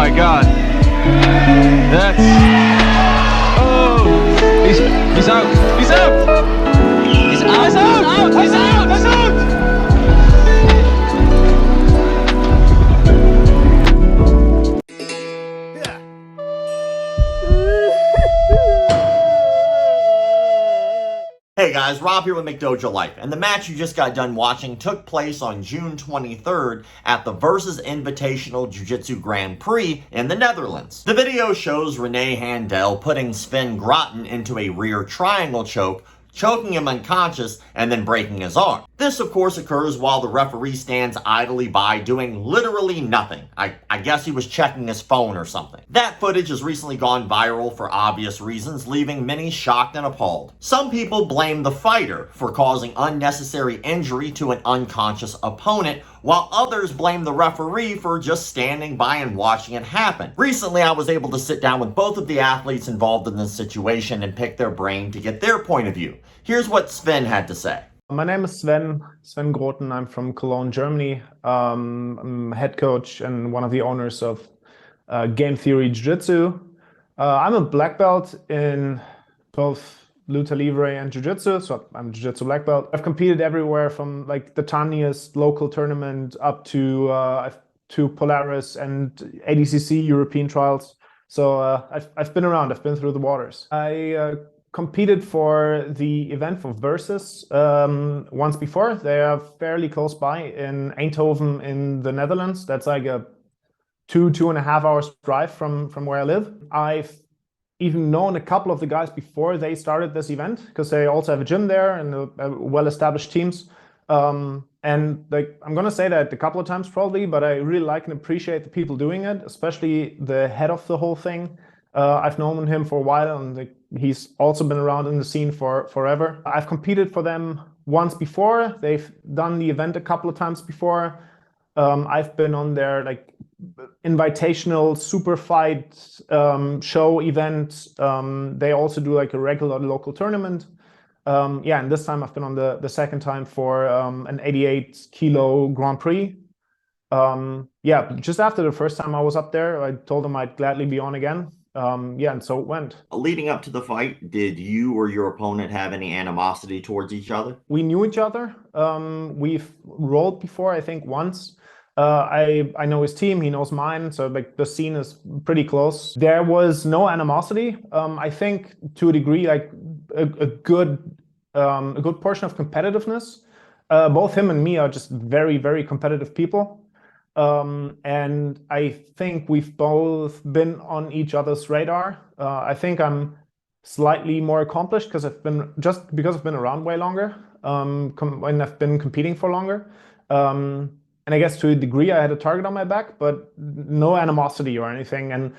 my God. That's... Oh! He's out! He's out! He's out! He's out! He's out! He's out! Hey guys, Rob here with McDojoLife, and the match you just got done watching took place on June 23rd at the Versus Invitational Jiu-Jitsu Grand Prix in the Netherlands. The video shows Rene Handel putting Sven into a rear triangle choke, choking him unconscious, and then breaking his arm. This, of course, occurs while the referee stands idly by doing literally nothing. I guess he was checking his phone or something. That footage has recently gone viral for obvious reasons, leaving many shocked and appalled. Some people blame the fighter for causing unnecessary injury to an unconscious opponent, while others blame the referee for just standing by and watching it happen. Recently, I was able to sit down with both of the athletes involved in this situation and pick their brain to get their point of view. Here's what Sven had to say. My name is Sven Groten. I'm from Cologne, Germany. I'm head coach and one of the owners of Game Theory Jiu-Jitsu. I'm a black belt in both luta libre and jiu-jitsu, so I'm a jiu-jitsu black belt. I've competed everywhere from like the tiniest local tournament up to Polaris and ADCC European trials. So I've been around, I've been through the waters. I competed for the event for Versus once before. They are fairly close by in Eindhoven in the Netherlands. That's like a 2.5 hours drive from where I live. I've even known a couple of the guys before they started this event because they also have a gym there and well-established teams. And like I'm gonna say that a couple of times probably, but I really like and appreciate the people doing it, especially the head of the whole thing. I've known him for a while, and he's also been around in the scene for forever. I've competed for them once before. They've done the event a couple of times before. I've been on their like invitational super fight show event. They also do like a regular local tournament. Yeah, and this time I've been on the second time for an 88 kilo Grand Prix. Yeah, just after the first time I was up there, I told them I'd gladly be on again. Yeah, and so it went. Leading up to the fight, did you or your opponent have any animosity towards each other? We knew each other. We've rolled before, I think once. I know his team, he knows mine, so like the scene is pretty close. There was no animosity. I think to a degree, like a good portion of competitiveness. Both him and me are just very, very competitive people. And I think we've both been on each other's radar. I think I'm slightly more accomplished because I've been around way longer, and I've been competing for longer. And I guess to a degree I had a target on my back, but no animosity or anything. And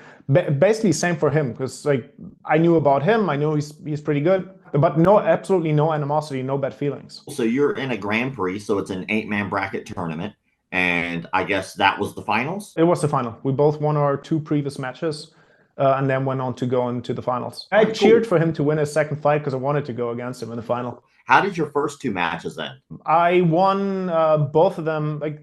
basically same for him, because like I knew about him, I know he's pretty good, but absolutely no animosity, no bad feelings. So you're in a Grand Prix, so it's an 8-man bracket tournament. And I guess that was the finals? It was the final. We both won our 2 previous matches and then went on to go into the finals. I cheered for him to win his second fight because I wanted to go against him in the final. How did your first 2 matches end? I won both of them. Like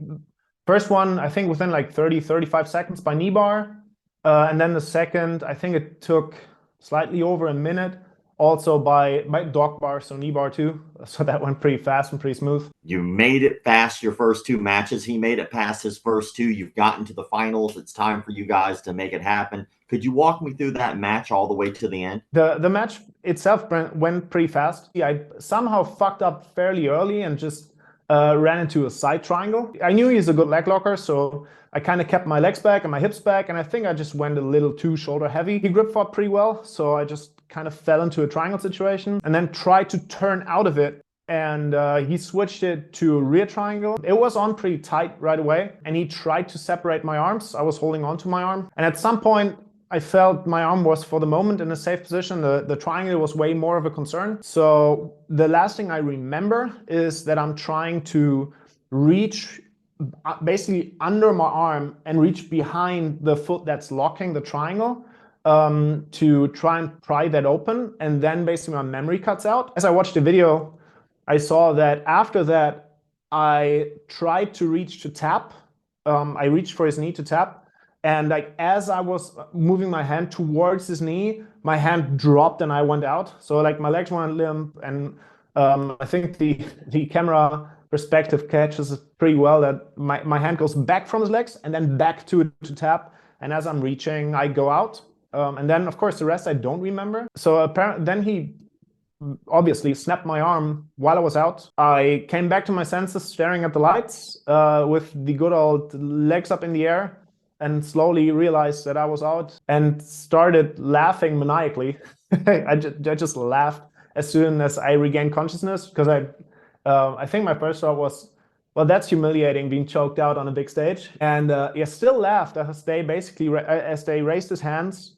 first one, I think within like 35 seconds by knee bar. And then the second, I think it took slightly over a minute. Also by dog bar, so knee bar too. So that went pretty fast and pretty smooth. You made it past your first 2 matches. He made it past his first 2. You've gotten to the finals. It's time for you guys to make it happen. Could you walk me through that match all the way to the end? The match itself went pretty fast. I somehow fucked up fairly early and just ran into a side triangle. I knew he's a good leg locker, so I kind of kept my legs back and my hips back, and I think I just went a little too shoulder heavy. He grip fought pretty well, so I just kind of fell into a triangle situation and then tried to turn out of it, and he switched it to a rear triangle. It was on pretty tight right away, and he tried to separate my arms. I was holding on to my arm, and at some point I felt my arm was for the moment in a safe position. The triangle was way more of a concern. So the last thing I remember is that I'm trying to reach basically under my arm and reach behind the foot that's locking the triangle to try and pry that open, and then basically my memory cuts out. As I watched the video, I saw that after that I tried to reach to tap. I reached for his knee to tap, And like as I was moving my hand towards his knee, my hand dropped and I went out. So like my legs went limp, and I think the camera perspective catches it pretty well that my hand goes back from his legs and then back to tap. And as I'm reaching, I go out. And then of course the rest I don't remember. So apparently then he obviously snapped my arm while I was out. I came back to my senses staring at the lights with the good old legs up in the air, and slowly realized that I was out and started laughing maniacally. I just laughed as soon as I regained consciousness, because I think my first thought was, well, that's humiliating, being choked out on a big stage. And yeah, still laughed as they basically as they raised his hands.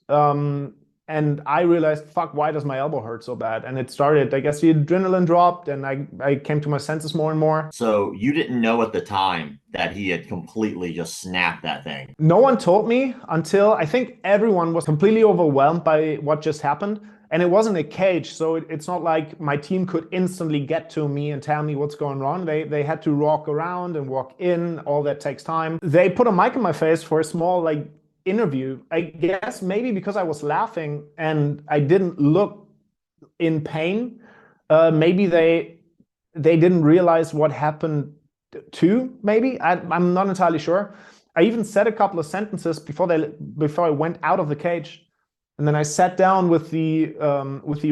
And I realized, fuck, why does my elbow hurt so bad? And it started, I guess the adrenaline dropped and I came to my senses more and more. So you didn't know at the time that he had completely just snapped that thing? No one told me until I think everyone was completely overwhelmed by what just happened. And it wasn't a cage, so it's not like my team could instantly get to me and tell me what's going on. They had to walk around and walk in. All that takes time. They put a mic in my face for a small interview. I guess maybe because I was laughing and I didn't look in pain. Maybe they didn't realize what happened too. Maybe I'm not entirely sure. I even said a couple of sentences before I went out of the cage. And then I sat down with the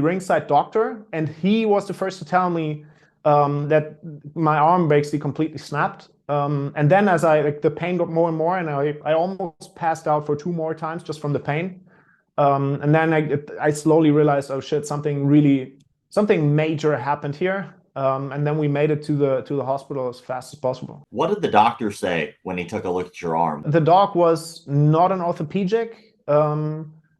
ringside doctor, and he was the first to tell me that my arm basically completely snapped. And then as the pain got more and more, and I almost passed out for 2 more times just from the pain. And then I slowly realized, oh shit, something major happened here. And then we made it to the hospital as fast as possible. What did the doctor say when he took a look at your arm? The doc was not an orthopedic.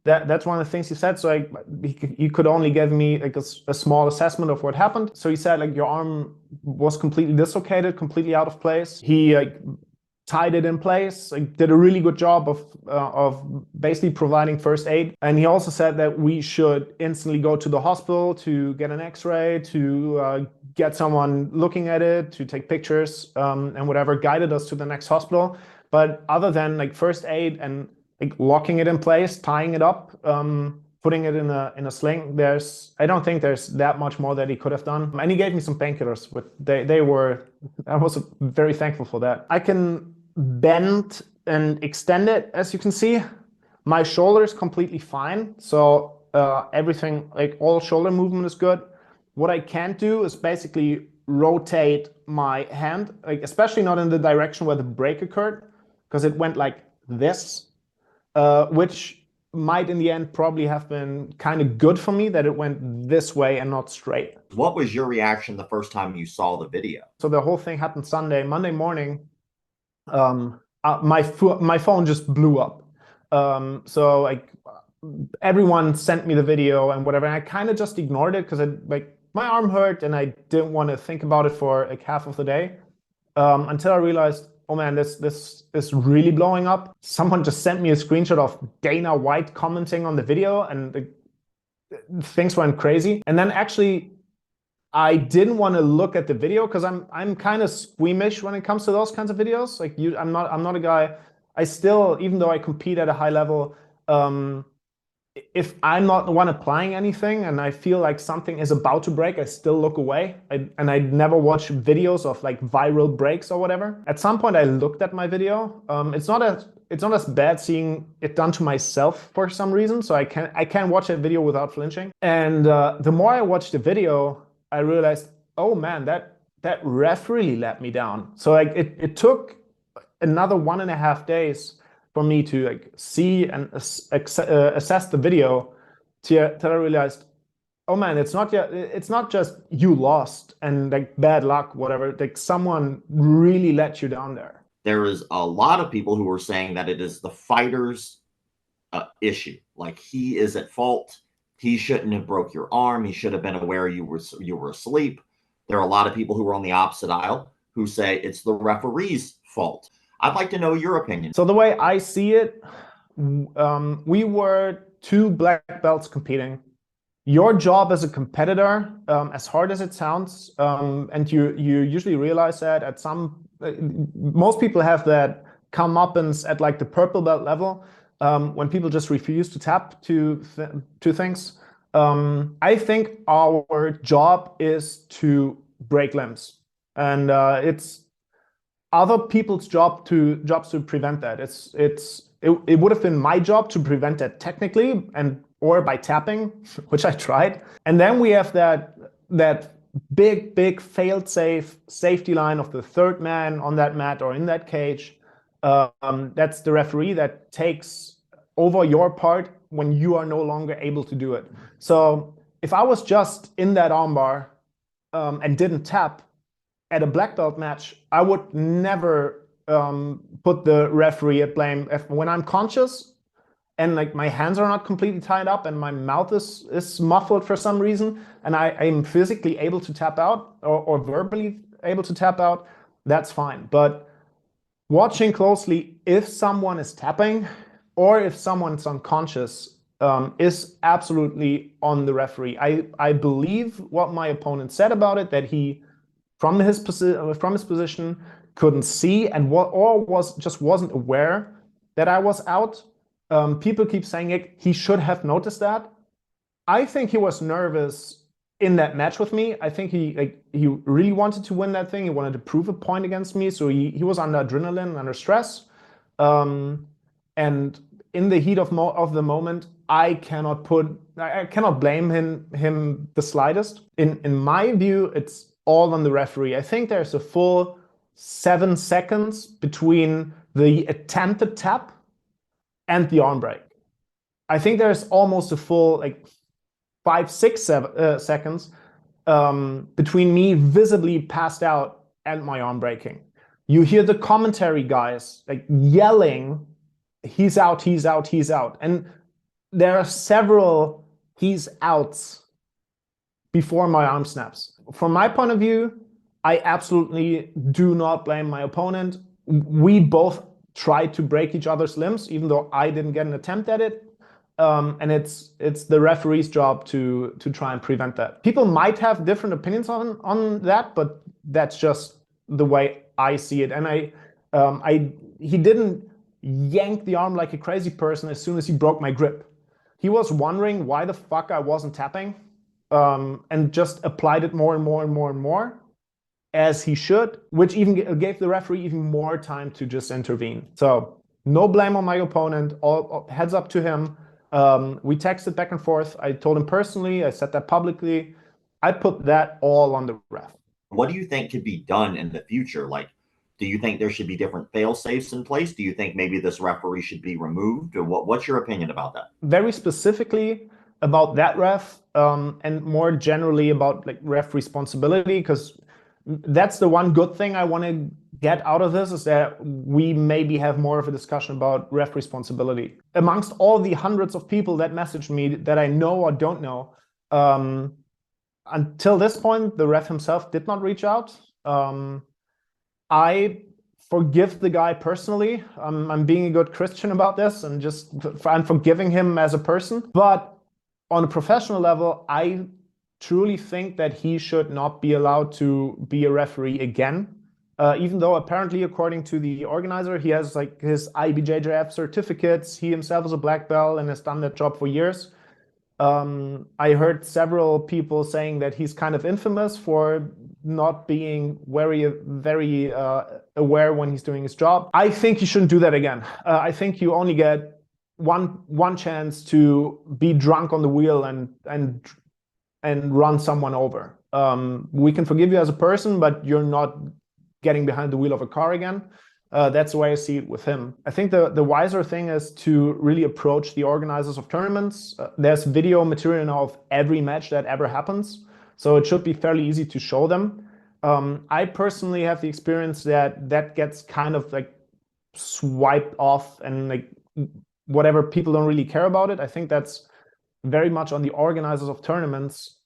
That's one of the things he said. So he could only give me a small assessment of what happened. So he said your arm was completely dislocated, completely out of place. He tied it in place, did a really good job of basically providing first aid. And he also said that we should instantly go to the hospital to get an X-ray, to get someone looking at it, to take pictures, and whatever, guided us to the next hospital. But other than first aid and locking it in place, tying it up, putting it in a sling, I don't think there's that much more that he could have done. And he gave me some painkillers, but I was very thankful for that. I can bend and extend it, as you can see. My shoulder is completely fine. So everything, all shoulder movement is good. What I can't do is basically rotate my hand, especially not in the direction where the break occurred, because it went like this. Which might in the end probably have been kind of good for me that it went this way and not straight. What was your reaction the first time you saw the video? So the whole thing happened Sunday. Monday morning, my phone just blew up. So everyone sent me the video and whatever, and I kind of just ignored it because my arm hurt and I didn't want to think about it for half of the day, until I realized, oh man, this is really blowing up. Someone just sent me a screenshot of Dana White commenting on the video, and things went crazy. And then actually, I didn't want to look at the video because I'm kind of squeamish when it comes to those kinds of videos. I'm not a guy. I still, even though I compete at a high level, if I'm not the one applying anything and I feel like something is about to break, I still look away. And I never watch videos of viral breaks or whatever. At some point I looked at my video. It's not as bad seeing it done to myself for some reason. So I can watch a video without flinching. And the more I watched the video, I realized, oh man, that ref really let me down. So it took another 1.5 days for me to see and assess the video till I realized, oh man, it's not just you lost and bad luck, whatever. Someone really let you down there. There is a lot of people who are saying that it is the fighter's issue. He is at fault. He shouldn't have broke your arm. He should have been aware you were asleep. There are a lot of people who are on the opposite aisle who say it's the referee's fault. I'd like to know your opinion. So the way I see it, we were 2 black belts competing. Your job as a competitor, as hard as it sounds, and you usually realize that most people have that comeuppance at like the purple belt level, when people just refuse to tap to things. I think our job is to break limbs, and it's other people's jobs to prevent that. It would have been my job to prevent that technically or by tapping, which I tried. And then we have that big fail-safe safety line of the third man on that mat or in that cage. That's the referee that takes over your part when you are no longer able to do it. So if I was just in that armbar and didn't tap at a black belt match, I would never put the referee at blame. When I'm conscious and like my hands are not completely tied up and my mouth is muffled for some reason, and I'm physically able to tap out or verbally able to tap out, that's fine. But watching closely if someone is tapping or if someone's unconscious is absolutely on the referee. I believe what my opponent said about it, that he from his position couldn't see and wasn't aware that I was out. People keep saying it. He should have noticed that. I think he was nervous in that match with me. I think he really wanted to win that thing. He wanted to prove a point against me. So he was under adrenaline, under stress. And in the heat of the moment, I cannot blame him the slightest. In my view, it's all on the referee. I think there's a full 7 seconds between the attempted tap and the arm break. I think there's almost a full 5, 6, 7 seconds between me visibly passed out and my arm breaking. You hear the commentary guys yelling, "He's out, he's out, he's out." And there are several "he's outs" before my arm snaps. From my point of view, I absolutely do not blame my opponent. We both tried to break each other's limbs, even though I didn't get an attempt at it. And it's the referee's job to try and prevent that. People might have different opinions on that, but that's just the way I see it. And he didn't yank the arm like a crazy person as soon as he broke my grip. He was wondering why the fuck I wasn't tapping, and just applied it more and more and more and more, as he should, which even gave the referee even more time to just intervene. So no blame on my opponent, all heads up to him. We texted back and forth. I told him personally, I said that publicly. I put that all on the ref. What do you think could be done in the future? Like, do you think there should be different fail safes in place? Do you think maybe this referee should be removed? Or what's your opinion about that? Very specifically about that ref, and more generally about ref responsibility, because that's the one good thing I want to get out of this, is that we maybe have more of a discussion about ref responsibility. Amongst all the hundreds of people that messaged me that I know or don't know, until this point, the ref himself did not reach out. I forgive the guy personally. I'm being a good Christian about this, and I'm forgiving him as a person. But on a professional level, I truly think that he should not be allowed to be a referee again. Even though apparently, according to the organizer, he has his IBJJF certificates. He himself is a black belt and has done that job for years. I heard several people saying that he's kind of infamous for not being very aware when he's doing his job. I think he shouldn't do that again. I think you only get one chance to be drunk on the wheel and run someone over. We can forgive you as a person, but you're not getting behind the wheel of a car again. That's the way I see it with him. I think the wiser thing is to really approach the organizers of tournaments. There's video material now of every match that ever happens, so it should be fairly easy to show them. I personally have the experience that gets kind of swiped off, and whatever, people don't really care about it. I think that's very much on the organizers of tournaments.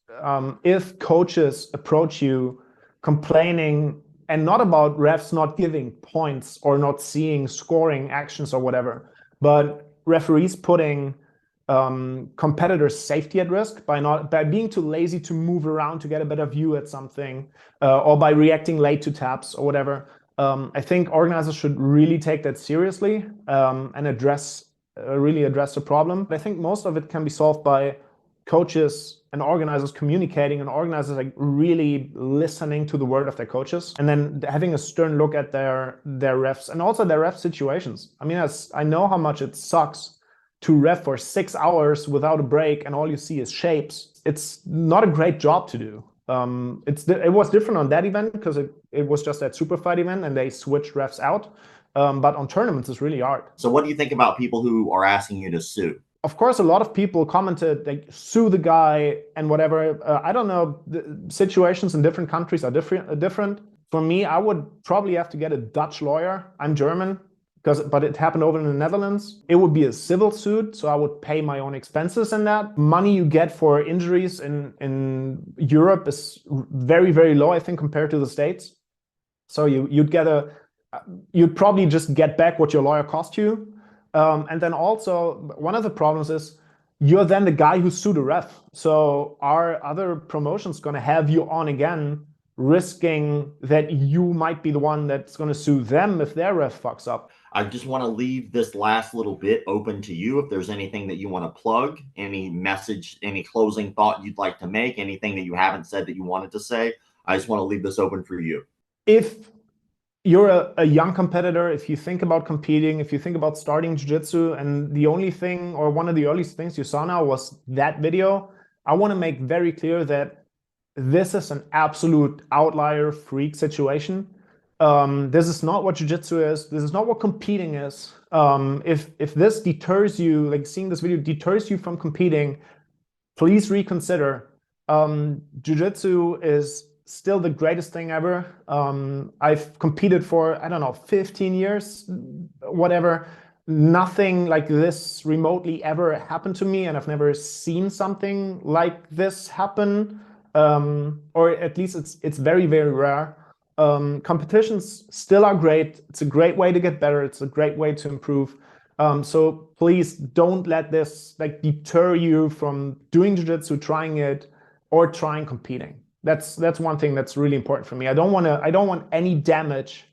If coaches approach you complaining, and not about refs not giving points or not seeing scoring actions or whatever, but referees putting competitors' safety at risk by being too lazy to move around to get a better view at something, or by reacting late to taps or whatever, I think organizers should really take that seriously and really address the problem. I think most of it can be solved by coaches and organizers communicating, and organizers like really listening to the word of their coaches, and then having a stern look at their refs and also their ref situations. I mean, I know how much it sucks to ref for 6 hours without a break and all you see is shapes. It's not a great job to do. It was different on that event because it was just that super fight event and they switched refs out. But on tournaments, it's really hard. So what do you think about people who are asking you to sue? Of course, a lot of people commented, like, sue the guy and whatever. I don't know. The situations in different countries are different. For me, I would probably have to get a Dutch lawyer. I'm German, but it happened over in the Netherlands. It would be a civil suit, so I would pay my own expenses in that. Money you get for injuries in Europe is very, very low, I think, compared to the States. So you'd probably just get back what your lawyer cost you. And then also, one of the problems is you're then the guy who sued a ref. So are other promotions going to have you on again, risking that you might be the one that's going to sue them if their ref fucks up? I just want to leave this last little bit open to you. If there's anything that you want to plug, any message, any closing thought you'd like to make, anything that you haven't said that you wanted to say, I just want to leave this open for you. If you're a young competitor, if you think about competing, if you think about starting jiu-jitsu, and the only thing or one of the earliest things you saw now was that video, I want to make very clear that this is an absolute outlier freak situation. This is not what jiu-jitsu is. This is not what competing is. If this deters you, like seeing this video deters you from competing, please reconsider. Jiu-jitsu is still the greatest thing ever. I've competed for, I don't know, 15 years, whatever. Nothing like this remotely ever happened to me, and I've never seen something like this happen. Or at least it's very, very rare. Competitions still are great. It's a great way to get better. It's a great way to improve. So please don't let this like deter you from doing jiu-jitsu, trying it, or trying competing. That's one thing that's really important for me. I don't want any damage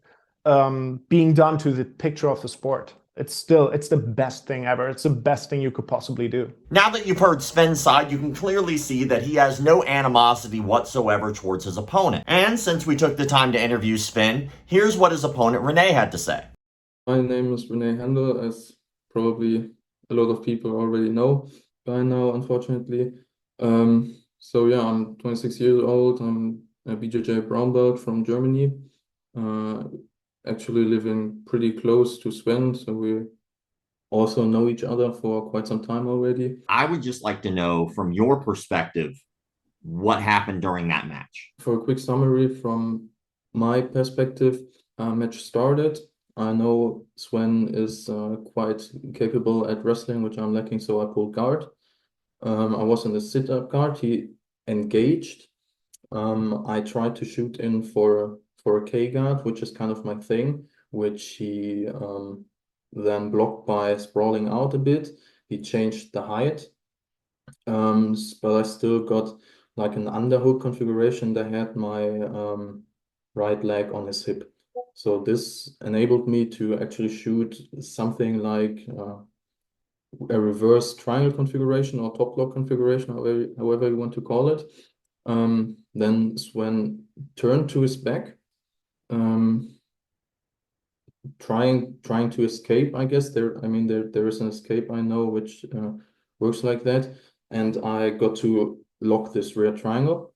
being done to the picture of the sport. It's the best thing ever. It's the best thing you could possibly do. Now that you've heard Sven's side, you can clearly see that he has no animosity whatsoever towards his opponent. And since we took the time to interview Sven, here's what his opponent Rene had to say. My name is Rene Handel, as probably a lot of people already know by now, unfortunately. So yeah, I'm 26 years old. I'm a BJJ brown belt from Germany. Actually living pretty close to Sven, so we also know each other for quite some time already. I would just like to know, from your perspective, what happened during that match. For a quick summary from my perspective, match started. I know Sven is quite capable at wrestling, which I'm lacking, so I pulled guard. I was in the sit-up guard. He engaged. I tried to shoot in for a K guard, which is kind of my thing, which he then blocked by sprawling out a bit. He changed the height, but I still got like an underhook configuration that had my right leg on his hip. So this enabled me to actually shoot something like a reverse triangle configuration or top lock configuration, however you want to call it. Then Sven turned to his back, trying to escape. I guess there is an escape I know which works like that, and I got to lock this rear triangle.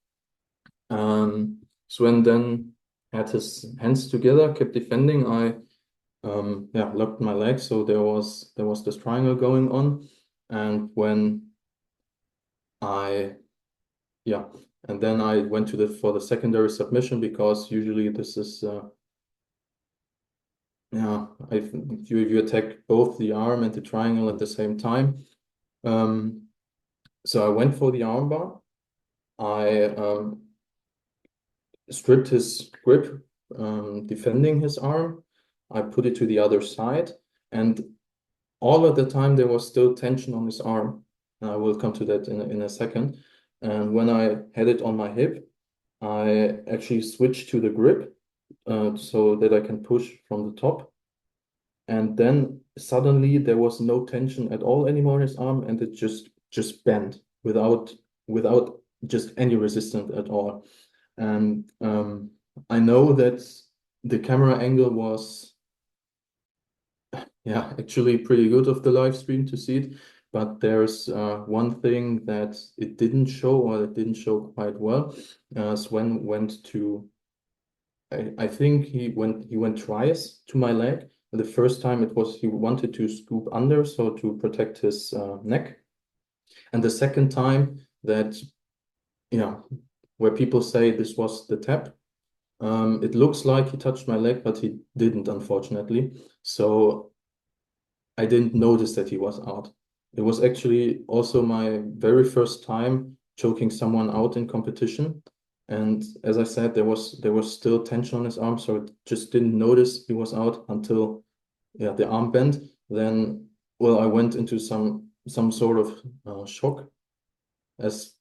Sven then had his hands together, kept defending. I locked my leg, so there was this triangle going on, and and then I went for the secondary submission, because usually this is you attack both the arm and the triangle at the same time. So I went for the armbar. I stripped his grip, defending his arm. I put it to the other side, and all of the time there was still tension on his arm. And I will come to that in a second. And when I had it on my hip, I actually switched to the grip, so that I can push from the top. And then suddenly there was no tension at all anymore in his arm, and it just bent without just any resistance at all. And I know that the camera angle was actually pretty good of the live stream to see it, but there's one thing that it didn't show, or it didn't show quite well. Sven went to, I think he went twice to my leg. The first time it was he wanted to scoop under, so to protect his neck. And the second time that, where people say this was the tap, it looks like he touched my leg, but he didn't, unfortunately. So I didn't notice that he was out. It was actually also my very first time choking someone out in competition. And as I said, there was still tension on his arm, so I just didn't notice he was out until the arm bent. Then, well, I went into some sort of shock, as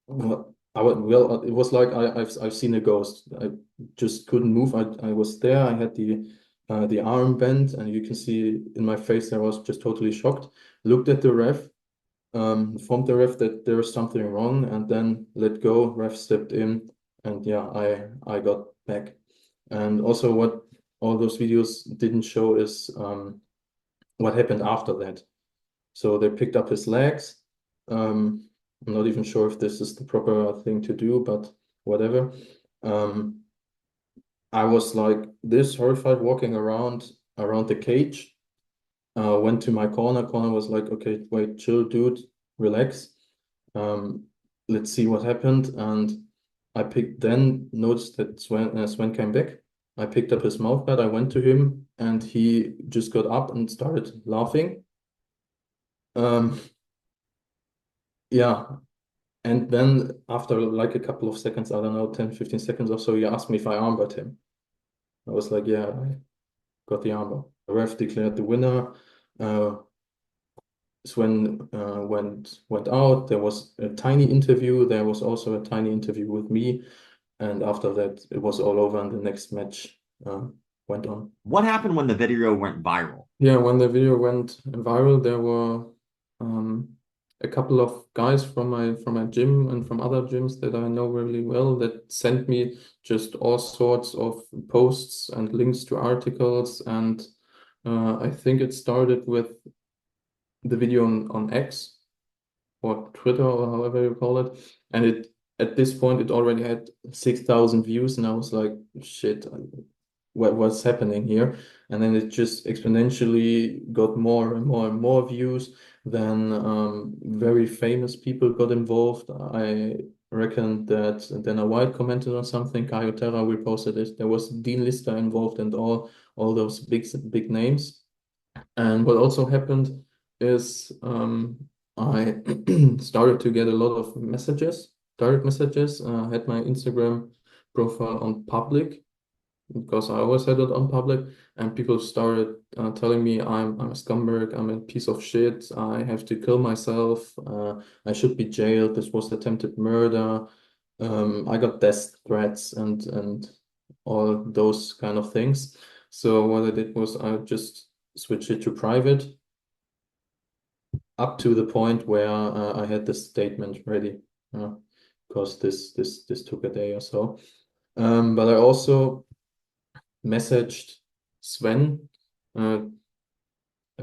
well. It was like I've seen a ghost. I just couldn't move. I was there. I had the arm bent, and you can see in my face I was just totally shocked. Looked at the ref, informed the ref that there's something wrong, and then let go. Ref stepped in, and I got back. And also, what all those videos didn't show is what happened after that. So they picked up his legs. I'm not even sure if this is the proper thing to do, but whatever. I was like this, horrified, walking around the cage. Went to my corner. Corner was like, okay, wait, chill, dude, relax. Let's see what happened. And then noticed that Swen came back. I picked up his mouth guard. I went to him, and he just got up and started laughing. Yeah. And then after like a couple of seconds, I don't know, 10, 15 seconds or so, he asked me if I armbarred him. I was like, yeah, I got the armbar. The ref declared the winner. Swen went out. There was a tiny interview. There was also a tiny interview with me. And after that, it was all over, and the next match went on. What happened when the video went viral? Yeah, when the video went viral, there were a couple of guys from my gym and from other gyms that I know really well that sent me just all sorts of posts and links to articles. And I think it started with the video on X or Twitter or however you call it. And at this point it already had 6,000 views, and I was like, shit, what's happening here? And then it just exponentially got more and more and more views. Then very famous people got involved. I reckon that Dana White commented on something, Caio Terra reposted it. There was Dean Lister involved, and all those big names. And what also happened is I started to get a lot of messages, direct messages. Had my Instagram profile on public, because I always had it on public, and people started telling me I'm a scumbag, I'm a piece of shit, I have to kill myself, I should be jailed, this was attempted murder. I got death threats and all those kind of things. So what I did was I just switched it to private, up to the point where I had this statement ready, because this took a day or so. But I also messaged Sven a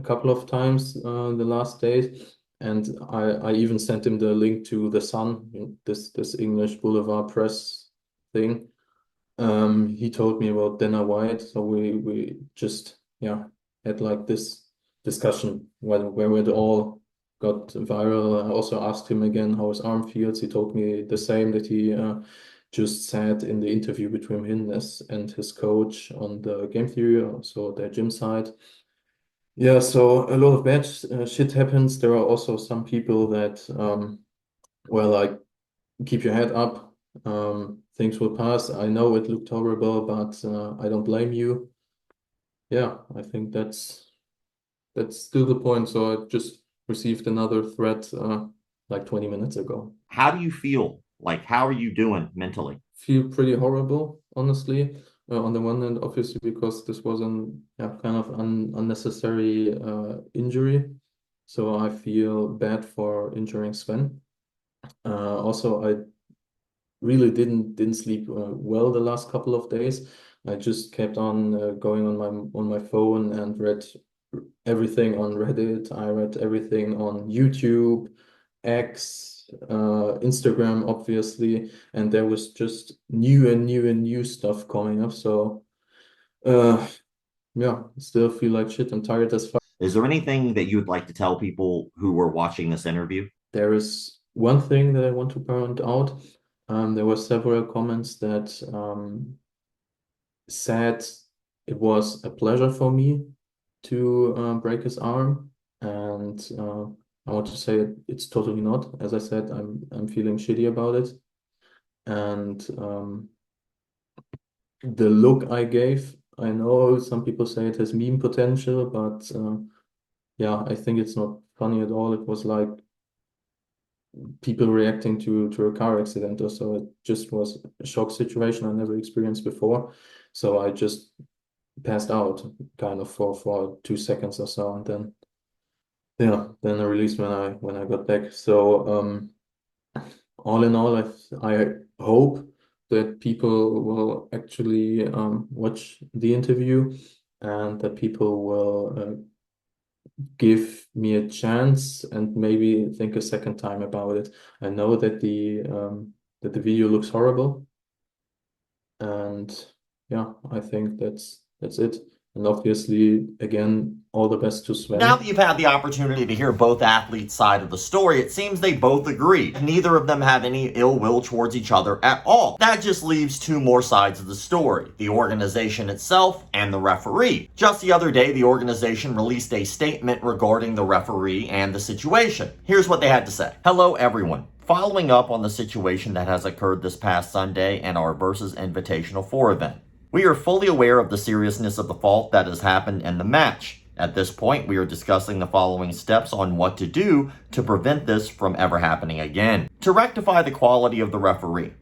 couple of times the last days, and I even sent him the link to The Sun, this English Boulevard Press thing. He told me about Dana White, so we just had like this discussion where it all got viral. I also asked him again how his arm feels. He told me the same that he just said in the interview between him and his coach on the game theory, so their gym side. Yeah, so a lot of bad shit happens. There are also some people that, like, keep your head up. Things will pass. I know it looked horrible, but I don't blame you. Yeah, I think that's still the point. So I just received another threat like 20 minutes ago. How do you feel? Like, how are you doing mentally? Feel pretty horrible, honestly. On the one hand, obviously, because this was an kind of unnecessary injury. So I feel bad for injuring Sven. Also, I really didn't sleep well the last couple of days. I just kept on going on my phone and read everything on Reddit. I read everything on YouTube, X, Instagram, obviously, and there was just new stuff coming up. So, yeah, still feel like shit. I'm tired as fuck. Is there anything that you would like to tell people who were watching this interview? There is one thing that I want to point out. There were several comments that said it was a pleasure for me to break his arm, and I want to say it's totally not. As I said, I'm feeling shitty about it, and the look I gave, I know some people say it has meme potential, but yeah, I think it's not funny at all. It was like people reacting to a car accident or so. It just was a shock situation I never experienced before. So I just passed out kind of for 2 seconds or so, and then I released when I got back. So all in all, I hope that people will actually watch the interview, and that people will give me a chance and maybe think a second time about it. I know that the video looks horrible, and yeah, I think that's it. And obviously, again, all the best to Sven. Now that you've had the opportunity to hear both athletes' side of the story, it seems they both agree. Neither of them have any ill will towards each other at all. That just leaves two more sides of the story: the organization itself and the referee. Just the other day, the organization released a statement regarding the referee and the situation. Here's what they had to say. Hello, everyone. Following up on the situation that has occurred this past Sunday and our Versus Invitational 4 event. We are fully aware of the seriousness of the fault that has happened in the match. At this point, we are discussing the following steps on what to do to prevent this from ever happening again. To rectify the quality of the referee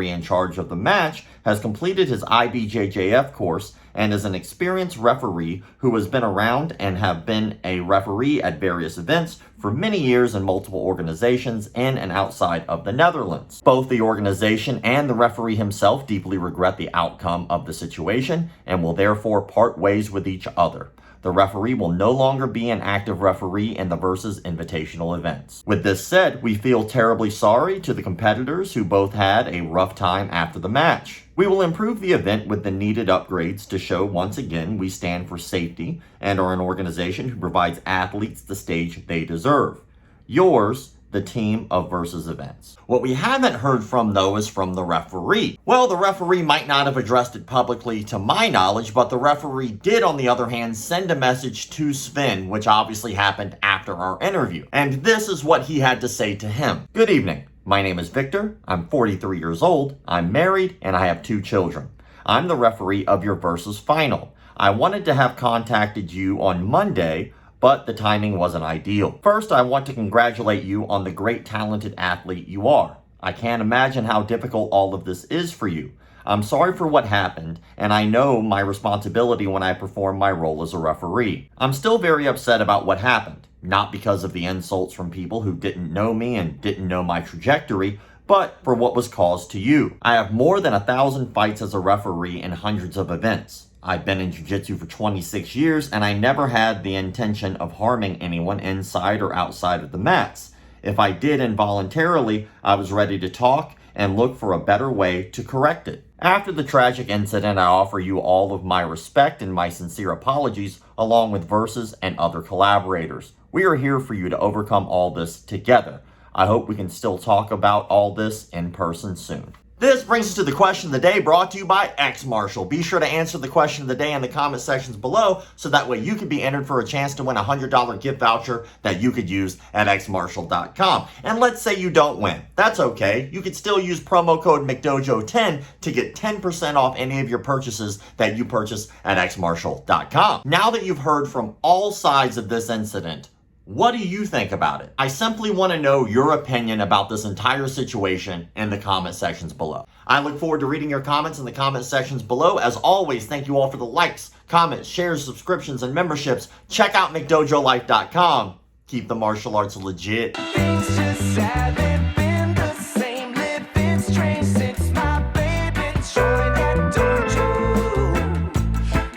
in charge of the match has completed his IBJJF course and is an experienced referee who has been around and have been a referee at various events for many years in multiple organizations in and outside of the Netherlands. Both the organization and the referee himself deeply regret the outcome of the situation and will therefore part ways with each other. The referee will no longer be an active referee in the Versus Invitational events. With this said, we feel terribly sorry to the competitors who both had a rough time after the match. We will improve the event with the needed upgrades to show once again we stand for safety and are an organization who provides athletes the stage they deserve. Yours, the team of Versus events. What we haven't heard from, though, is from the referee. Well, the referee might not have addressed it publicly to my knowledge, but the referee did, on the other hand, send a message to Sven, which obviously happened after our interview. And this is what he had to say to him. Good evening. My name is Victor. I'm 43 years old. I'm married, and I have 2 children. I'm the referee of your Versus final. I wanted to have contacted you on Monday, but the timing wasn't ideal. First, I want to congratulate you on the great talented athlete you are. I can't imagine how difficult all of this is for you. I'm sorry for what happened, and I know my responsibility when I perform my role as a referee. I'm still very upset about what happened, not because of the insults from people who didn't know me and didn't know my trajectory, but for what was caused to you. I have more than 1,000 fights as a referee in hundreds of events. I've been in Jiu-Jitsu for 26 years, and I never had the intention of harming anyone inside or outside of the mats. If I did involuntarily, I was ready to talk and look for a better way to correct it. After the tragic incident, I offer you all of my respect and my sincere apologies, along with Versus and other collaborators. We are here for you to overcome all this together. I hope we can still talk about all this in person soon. This brings us to the question of the day, brought to you by X Marshall. Be sure to answer the question of the day in the comment sections below, so that way you could be entered for a chance to win a $100 gift voucher that you could use at xmarshall.com. And let's say you don't win. That's okay. You could still use promo code McDojo10 to get 10% off any of your purchases that you purchase at xmarshall.com. Now that you've heard from all sides of this incident, What do you think about it? I simply want to know your opinion about this entire situation in the comment sections below. I look forward to reading your comments in the comment sections below. As always, thank you all for the likes, comments, shares, subscriptions, and memberships. Check out McDojoLife.com. Keep the martial arts legit. Things just haven't been the same. Living strange since my baby joined that dojo.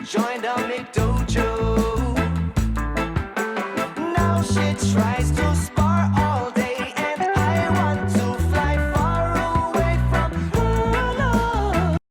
Joined a McDojo. Now she tries